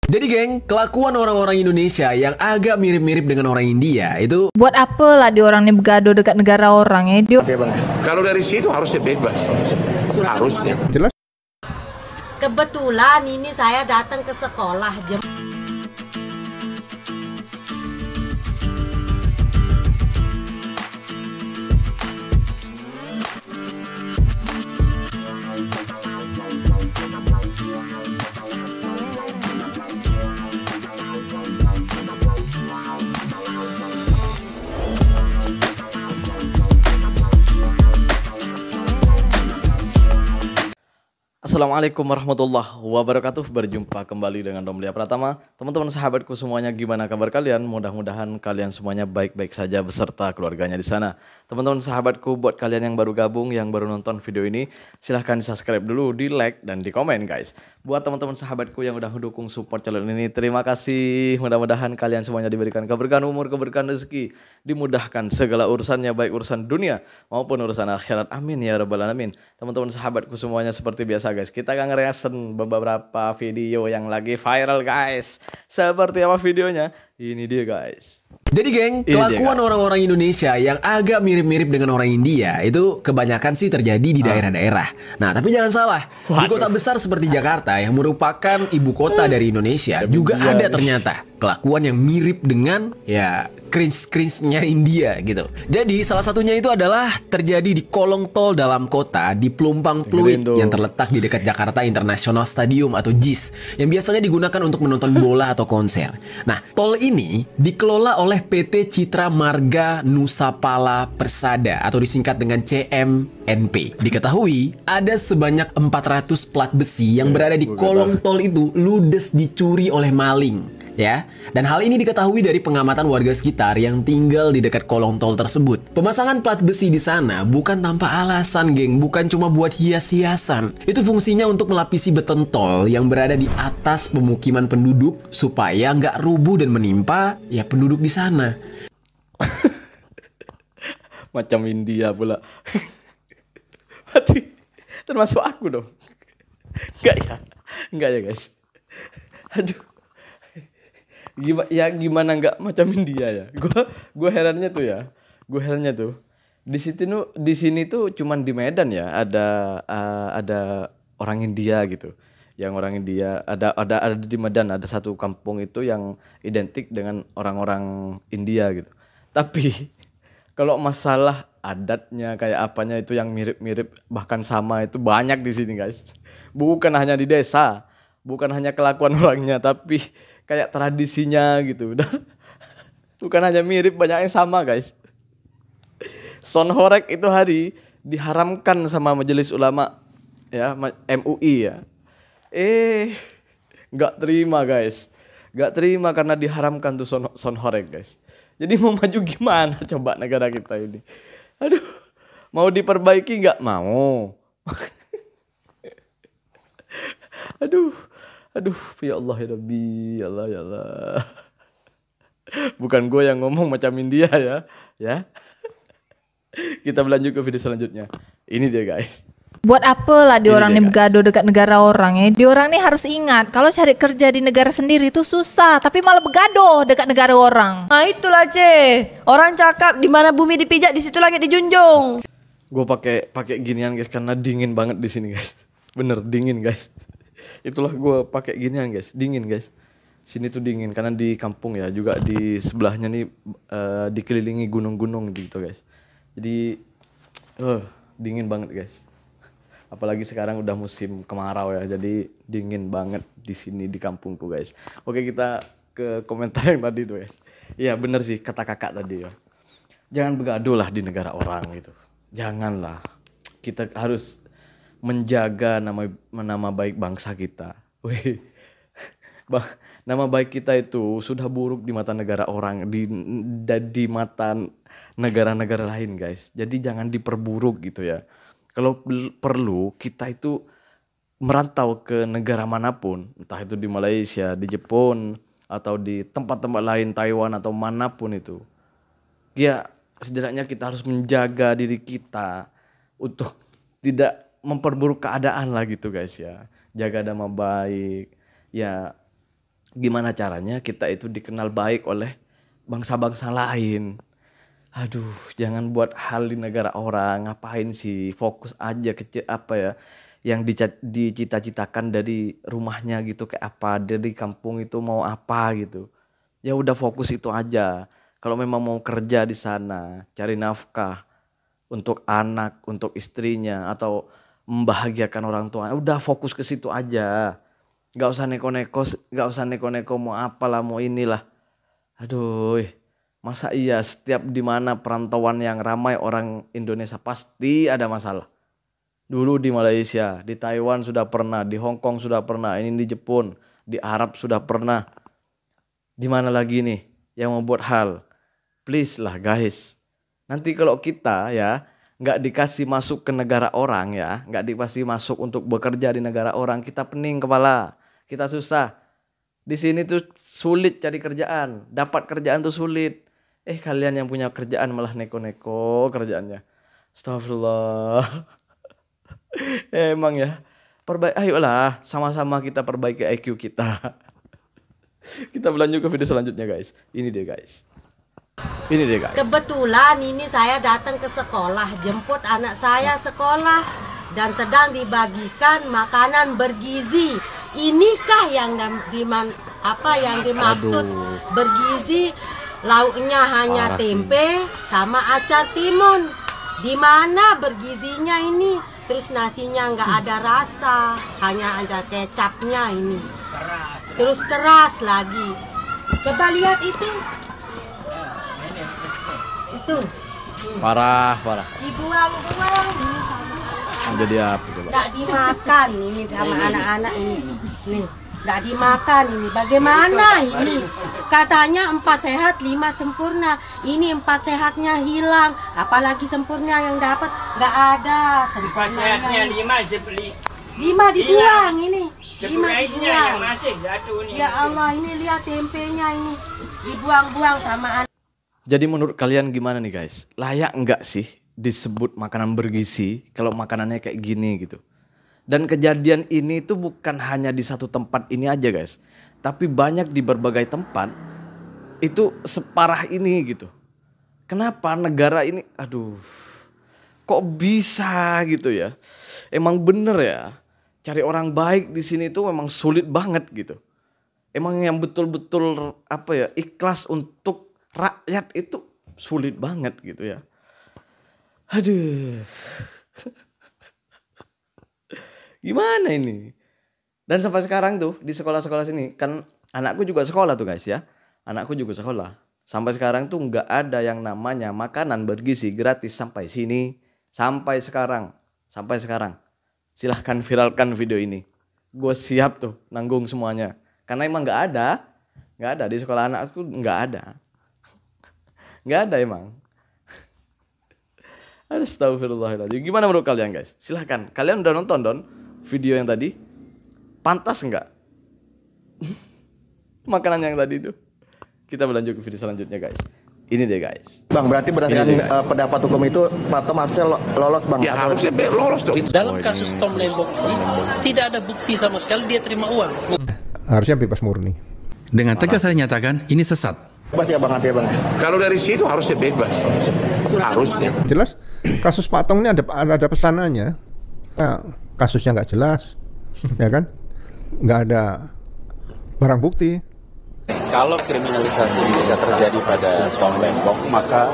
Jadi geng, kelakuan orang-orang Indonesia yang agak mirip-mirip dengan orang India itu Buat apa lah di orang ini bergaduh dekat negara orang ya? Dia Kalau dari situ harusnya bebas. Harusnya. Kebetulan ini saya datang ke sekolah jam Assalamualaikum warahmatullahi wabarakatuh. Berjumpa kembali dengan Romlia Pratama. Teman-teman sahabatku semuanya, gimana kabar kalian? Mudah-mudahan kalian semuanya baik-baik saja beserta keluarganya di sana. Teman-teman sahabatku, buat kalian yang baru gabung, yang baru nonton video ini, silahkan di subscribe dulu, di like, dan di komen guys. Buat teman-teman sahabatku yang udah mendukung support channel ini, terima kasih. Mudah-mudahan kalian semuanya diberikan keberkahan umur, keberkahan rezeki, dimudahkan segala urusannya, baik urusan dunia maupun urusan akhirat. Amin ya rabbal alamin. Teman-teman sahabatku semuanya, seperti biasa guys, kita akan nge-reaction beberapa video yang lagi viral guys. Seperti apa videonya? Ini dia guys. Jadi geng, kelakuan orang-orang Indonesia yang agak mirip-mirip dengan orang India itu kebanyakan sih terjadi di daerah-daerah. Nah, tapi jangan salah, di kota besar seperti Jakarta yang merupakan ibu kota dari Indonesia juga ada ternyata kelakuan yang mirip dengan ya cringe-nya India gitu. Jadi salah satunya itu adalah terjadi di kolong tol dalam kota di Pelumpang Pluit yang terletak di dekat Jakarta International Stadium atau JIS yang biasanya digunakan untuk menonton bola atau konser. Nah, tol ini dikelola oleh PT Citra Marga Nusapala Persada atau disingkat dengan CMNP. Diketahui ada sebanyak 400 plat besi yang berada di kolong tol itu ludes dicuri oleh maling. Ya, dan hal ini diketahui dari pengamatan warga sekitar yang tinggal di dekat kolong tol tersebut. Pemasangan plat besi di sana bukan tanpa alasan, geng, bukan cuma buat hias-hiasan. Itu fungsinya untuk melapisi beton tol yang berada di atas pemukiman penduduk supaya nggak rubuh dan menimpa ya penduduk di sana. Macam India pula. Berarti termasuk aku dong. Enggak ya guys. Aduh. Gimana nggak macam India ya? Gue herannya tuh di sini tuh cuman di Medan ya ada orang India gitu. Yang orang India ada di Medan, ada satu kampung itu yang identik dengan orang-orang India gitu. Tapi kalau masalah adatnya kayak apanya itu yang mirip-mirip bahkan sama itu banyak di sini guys. Bukan hanya di desa, bukan hanya kelakuan orangnya, tapi kayak tradisinya gitu. Udah. Bukan hanya mirip, banyak yang sama guys. Son horeg itu hari diharamkan sama Majelis Ulama ya, MUI ya. Nggak terima guys. Nggak terima karena diharamkan tuh son horeg guys. Jadi mau maju gimana coba negara kita ini? Aduh. Mau diperbaiki nggak mau. Aduh, ya Allah ya Rabbi, ya Allah ya Allah. Bukan gue yang ngomong macam India ya. Kita berlanjut ke video selanjutnya. Ini dia guys. buat apa lah di orang ini bergaduh dekat negara orang ya? Di orang ini harus ingat kalau cari kerja di negara sendiri itu susah, tapi malah bergaduh dekat negara orang. Nah itulah orang cakap di mana bumi dipijak di situ langit dijunjung. Gue pakai ginian guys karena dingin banget di sini guys. Bener dingin guys. Itulah gue pakai ginian guys, dingin guys. Sini tuh dingin karena di kampung ya, juga di sebelahnya nih dikelilingi gunung-gunung gitu guys. Jadi dingin banget guys. Apalagi sekarang udah musim kemarau ya, jadi dingin banget di sini di kampungku guys. Oke, kita ke komentar yang tadi tuh guys. Iya bener sih kata kakak tadi ya. Jangan bergaduh lah di negara orang gitu. Janganlah. Kita harus menjaga nama baik bangsa kita. Wih. Nama baik kita itu sudah buruk di mata negara orang, di mata negara-negara lain guys. Jadi jangan diperburuk gitu ya. Kalau perlu kita itu merantau ke negara manapun, entah itu di Malaysia, di Jepun, atau di tempat-tempat lain, Taiwan atau manapun itu. Ya setidaknya kita harus menjaga diri kita untuk tidak memperburuk keadaan lah gitu guys ya. Jaga nama baik. Ya gimana caranya kita itu dikenal baik oleh bangsa-bangsa lain. Aduh, jangan buat hal di negara orang. Ngapain sih? Fokus aja ke apa ya yang dicita-citakan dari rumahnya gitu, kayak apa, dari kampung itu mau apa gitu. Ya udah fokus itu aja. Kalau memang mau kerja di sana, cari nafkah untuk anak, untuk istrinya, atau membahagiakan orang tua, udah fokus ke situ aja. Gak usah neko-neko mau apalah, mau inilah. Aduh, masa iya setiap di mana perantauan yang ramai orang Indonesia pasti ada masalah. Dulu di Malaysia, di Taiwan sudah pernah, di Hong Kong sudah pernah, ini di Jepun, di Arab sudah pernah. Di mana lagi nih yang membuat hal? Please lah guys. Nanti kalau kita ya nggak dikasih masuk ke negara orang ya, nggak dikasih masuk untuk bekerja di negara orang, kita pening kepala, kita susah. Di sini tuh sulit cari kerjaan, dapat kerjaan tuh sulit. Kalian yang punya kerjaan malah neko-neko kerjaannya. Astagfirullah. Emang ya. Ayolah sama-sama kita perbaiki IQ kita. Kita berlanjut ke video selanjutnya guys. Ini dia guys. Kebetulan ini saya datang ke sekolah, jemput anak saya sekolah dan sedang dibagikan makanan bergizi. Inikah yang dimaksud bergizi? Lauknya hanya tempe sama acar timun. Di mana bergizinya ini? Terus nasinya nggak ada rasa, hanya ada kecapnya ini. Terus keras lagi. Coba lihat itu. Itu. Parah. Dibuang-buang ini sama. Jadi apa coba? Nggak dimakan ini sama anak-anak ini. Nih, nggak dimakan ini. Bagaimana ini? Katanya 4 sehat 5 sempurna. Ini 4 sehatnya hilang. Apalagi sempurna yang dapat nggak ada. 4 sehatnya 5 dibuang ini. 5 dibuang. yang masih satu nih. Ya Allah, ini lihat tempenya ini dibuang-buang sama anak. Jadi menurut kalian gimana nih guys? Layak nggak sih disebut makanan bergizi kalau makanannya kayak gini gitu? Dan kejadian ini tuh bukan hanya di satu tempat ini aja guys. Tapi banyak di berbagai tempat itu separah ini gitu. Kenapa negara ini, aduh, kok bisa gitu ya? Emang bener ya, cari orang baik di sini tuh memang sulit banget gitu. Emang yang betul-betul apa ya, ikhlas untuk rakyat itu sulit banget gitu ya. Aduh. Gimana ini? Dan sampai sekarang tuh di sekolah-sekolah sini, kan anakku juga sekolah tuh guys ya. Anakku juga sekolah. Sampai sekarang tuh nggak ada yang namanya makanan bergizi gratis sampai sini. Sampai sekarang. Silahkan viralkan video ini. Gue siap tuh nanggung semuanya. Karena emang nggak ada. Nggak ada di sekolah anakku, nggak ada. Nggak ada emang. Astagfirullahaladzim. Gimana menurut kalian guys? Silahkan. Kalian udah nonton Don video yang tadi? Pantas nggak? Makanan yang tadi itu. Kita berlanjut ke video selanjutnya guys. Ini deh guys. Bang, berarti berdasarkan pendapat hukum itu Pak Tom harusnya lolos bang? Ya harusnya lolos dong. Dalam kasus Tom Lembong ini tidak ada bukti sama sekali dia terima uang. Harusnya bebas murni. Dengan tegas saya nyatakan ini sesat. Bebas ya bang, nanti ya bang. Kalau dari situ harusnya bebas. Harusnya. Jelas kasus Pak Tom ini ada pesanannya. Nah, kasusnya nggak jelas, ya kan? Nggak ada barang bukti. Kalau kriminalisasi ini bisa terjadi pada Tom Lembong, maka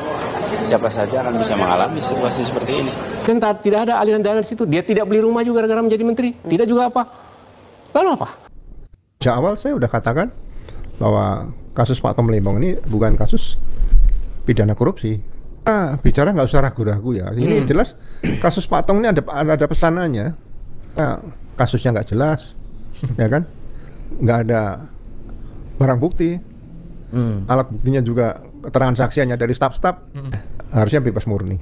siapa saja akan bisa mengalami situasi seperti ini. Dan tidak ada aliran dana di situ. Dia tidak beli rumah juga gara-gara menjadi menteri. Tidak juga apa. Lalu apa? Sejak awal saya udah katakan bahwa kasus Pak Tom Lembong ini bukan kasus pidana korupsi. Bicara nggak usah ragu-ragu ya. Ini jelas kasus Pak Tom ini ada pesanannya. Nah, kasusnya nggak jelas, ya kan? Nggak ada barang bukti. Alat buktinya juga keterangan saksi hanya dari staf-staf. Harusnya bebas murni.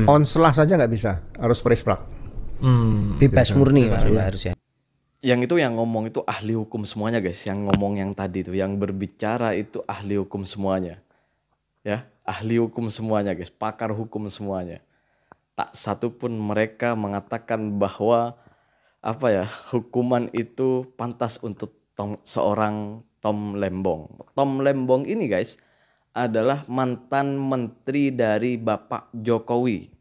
Onslah saja nggak bisa, harus presplak. Bebas murni harusnya. Yang itu yang ngomong itu ahli hukum semuanya guys. Yang ngomong yang tadi itu, yang berbicara itu ahli hukum semuanya. Ya, ahli hukum semuanya guys, pakar hukum semuanya. Tak satu pun mereka mengatakan bahwa apa ya, hukuman itu pantas untuk seorang Tom Lembong. Tom Lembong ini guys adalah mantan menteri dari Bapak Jokowi.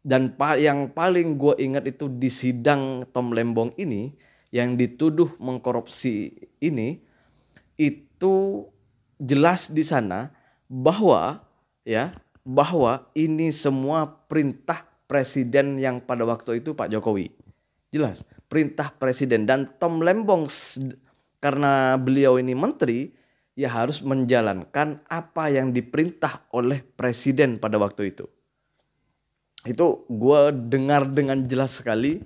Dan yang paling gue ingat itu di sidang Tom Lembong ini yang dituduh mengkorupsi ini, itu jelas di sana bahwa ini semua perintah presiden yang pada waktu itu Pak Jokowi. Jelas perintah presiden, dan Tom Lembong karena beliau ini menteri ya harus menjalankan apa yang diperintah oleh presiden pada waktu itu. Itu gue dengar dengan jelas sekali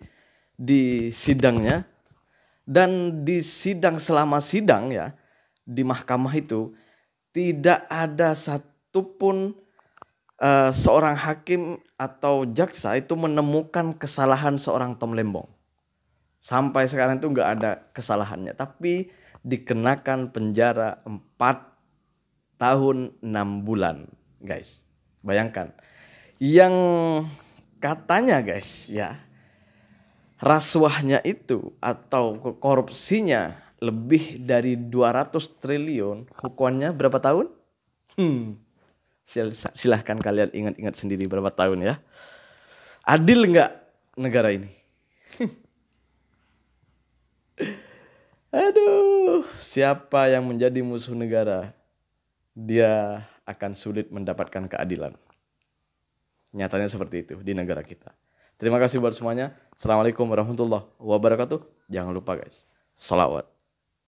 di sidangnya. Dan di selama sidang ya, di mahkamah itu tidak ada satupun seorang hakim atau jaksa itu menemukan kesalahan seorang Tom Lembong. Sampai sekarang itu nggak ada kesalahannya. Tapi dikenakan penjara 4 tahun 6 bulan. Guys, bayangkan. Yang katanya guys ya, rasuahnya itu atau korupsinya lebih dari 200 triliun, hukumannya berapa tahun? Silahkan kalian ingat-ingat sendiri berapa tahun ya. Adil nggak negara ini? Aduh, siapa yang menjadi musuh negara, dia akan sulit mendapatkan keadilan. Nyatanya seperti itu di negara kita. Terima kasih buat semuanya. Assalamualaikum warahmatullahi wabarakatuh. Jangan lupa guys, sholawat.